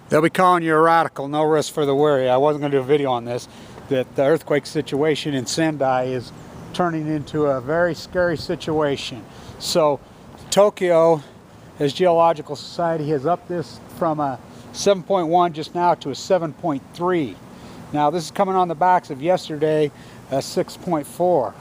They'll be calling you a radical, no risk for the weary. I wasn't going to do a video on this, that the earthquake situation in Sendai is turning into a very scary situation. So Tokyo, as Geological Society, has upped this from a 7.1 just now to a 7.3. Now this is coming on the backs of yesterday, a 6.4.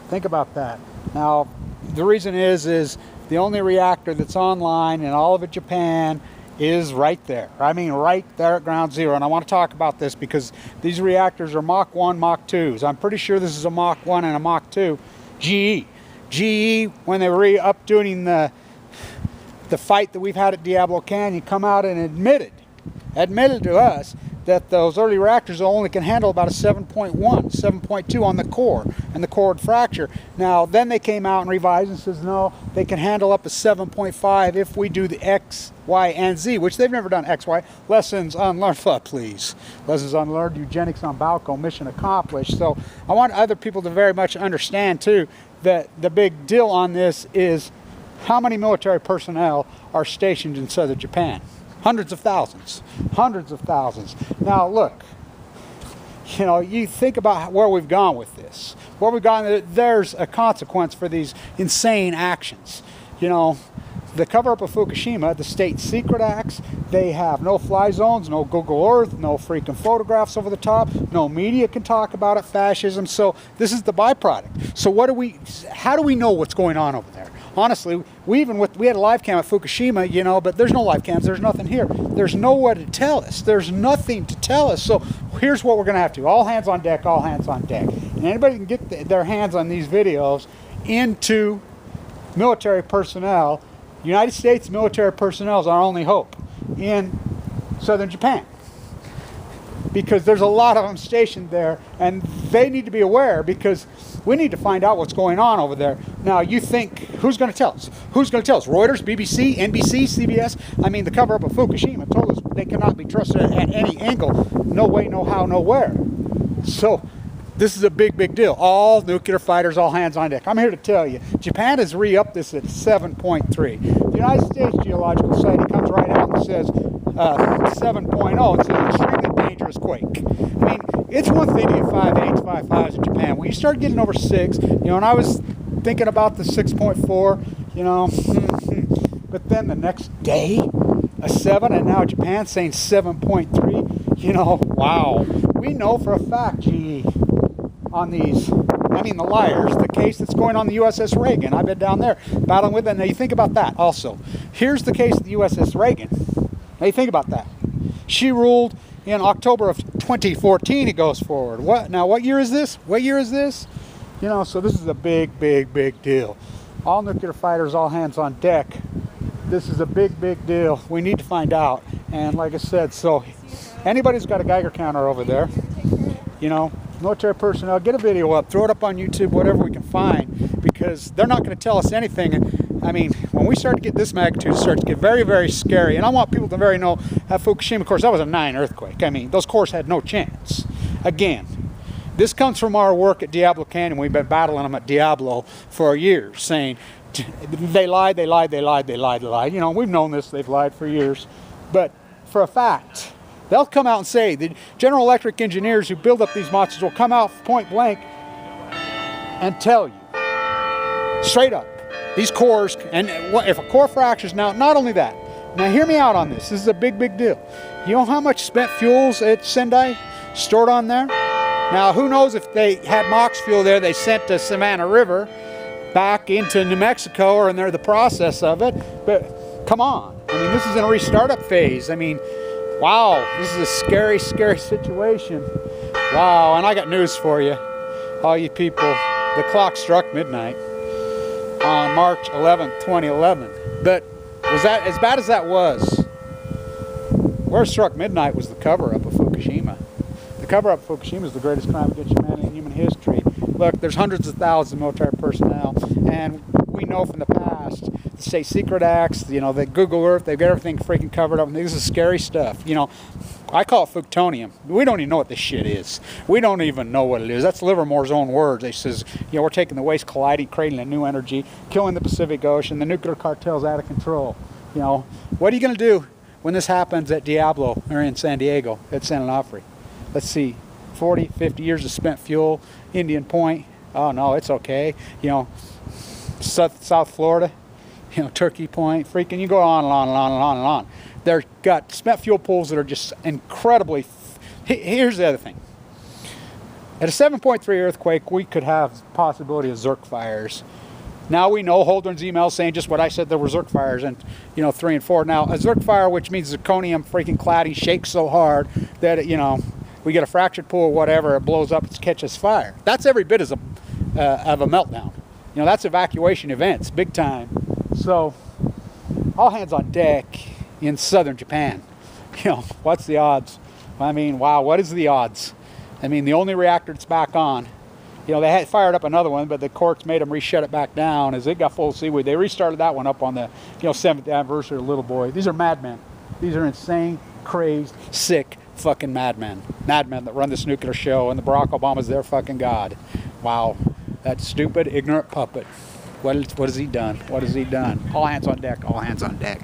Think about that. Now the reason is the only reactor that's online in all of Japan is right there. I mean right there at ground zero. And I want to talk about this because these reactors are Mach 1, Mach 2s. I'm pretty sure this is a Mach 1 and a Mach 2. GE, when they were updoing the fight that we've had at Diablo Canyon, come out and admitted to us that those early reactors only can handle about a 7.1, 7.2 on the core, and the core would fracture. Now, then they came out and revised and says, no, they can handle up to 7.5 if we do the X, Y, and Z, which they've never done X, Y. Lessons unlearned, please. Lessons unlearned, eugenics on Balco, mission accomplished. So I want other people to very much understand, too, that the big deal on this is how many military personnel are stationed in southern Japan. Hundreds of thousands. Now look, you know, you think about where we've gone with this. Where we've gone, there's a consequence for these insane actions. You know, the cover-up of Fukushima, the state secret acts, they have no fly zones, no Google Earth, no freaking photographs over the top, no media can talk about it, fascism. So this is the byproduct. So how do we know what's going on over there? Honestly, we had a live cam at Fukushima, you know, but there's no live cams, there's nothing here. There's nowhere to tell us. There's nothing to tell us. So here's what we're going to have to do. All hands on deck, all hands on deck. And anybody can get their hands on these videos into military personnel. United States military personnel is our only hope in southern Japan, because there's a lot of them stationed there, and they need to be aware, because we need to find out what's going on over there. Now, you think, who's going to tell us? Who's going to tell us? Reuters, BBC, NBC, CBS? I mean, the cover-up of Fukushima told us they cannot be trusted at any angle. No way, no how, nowhere. So this is a big, big deal. All nuclear fighters, all hands on deck. I'm here to tell you, Japan has re-upped this at 7.3. The United States Geological Society comes right out and says 7.0. It's an extremely dangerous quake. I mean, it's one thing to get 5.8s, 5.5s in Japan. When you start getting over 6, you know, and I was thinking about the 6.4, you know, but then the next day, a 7, and now Japan's saying 7.3. You know, wow. We know for a fact, GE, on these, I mean the liars, the case that's going on the USS Reagan. I've been down there battling with it. Now you think about that also. Here's the case of the USS Reagan. Now you think about that. She ruled in October of 2014, it goes forward. What year is this? What year is this? You know, so this is a big, big, big deal. All nuclear fighters, all hands on deck. This is a big, big deal. We need to find out. And like I said, so anybody who's got a Geiger counter over there, you know, military personnel, get a video up, throw it up on YouTube, whatever we can find, because they're not going to tell us anything. And I mean, when we start to get this magnitude, it starts to get very, very scary. And I want people to very know, at Fukushima, of course, that was a 9 earthquake. I mean, those cores had no chance. Again, this comes from our work at Diablo Canyon. We've been battling them at Diablo for years, saying they lied. You know, we've known this, they've lied for years. But for a fact, they'll come out and say, the General Electric engineers who build up these monsters will come out point blank and tell you, straight up, these cores, and if a core fractures, now, not only that, now hear me out on this, this is a big, big deal. You know how much spent fuel's at Sendai stored on there? Now, who knows if they had MOX fuel there they sent to Savannah River back into New Mexico, or in there the process of it, but come on. I mean, this is in a restart-up phase. I mean, wow, this is a scary, scary situation. Wow, and I got news for you, all you people. The clock struck midnight on March 11th, 2011. But was that, as bad as that was, where it struck midnight was the cover-up of Fukushima. The cover-up of Fukushima is the greatest crime against humanity in human history. Look, there's hundreds of thousands of military personnel, and we know from the past, the state secret acts, you know, the Google Earth, they've got everything freaking covered up. This is scary stuff. You know, I call it Fuktonium. We don't even know what this shit is. We don't even know what it is. That's Livermore's own words. He says, you know, we're taking the waste, colliding, creating a new energy, killing the Pacific Ocean. The nuclear cartel's out of control. You know, what are you going to do when this happens at Diablo or in San Diego at San Onofre. Let's see, 40, 50 years of spent fuel, Indian Point. Oh no, it's okay. You know, South Florida, you know, Turkey Point, freaking, you go on and on and on and on and on. They've got spent fuel pools that are just incredibly. Here's the other thing. At a 7.3 earthquake, we could have possibility of Zerk fires. Now we know Holdren's email saying just what I said, there were Zerk fires in, you know, 3 and 4. Now a Zerk fire, which means zirconium freaking cladding shakes so hard that it, you know, we get a fractured pool or whatever, it blows up, it catches fire. That's every bit as of a meltdown. You know, that's evacuation events, big time. So all hands on deck in southern Japan. You know, what's the odds? I mean, wow, what is the odds? I mean, the only reactor that's back on, you know, they had fired up another one, but the courts made them re-shut it back down as it got full of seaweed. They restarted that one up on the, you know, 7th anniversary of Little Boy. These are madmen. These are insane, crazed, sick fucking madmen. Madmen that run this nuclear show, and the Barack Obama's their fucking god. Wow. That stupid, ignorant puppet. What has he done? What has he done? All hands on deck. All hands on deck.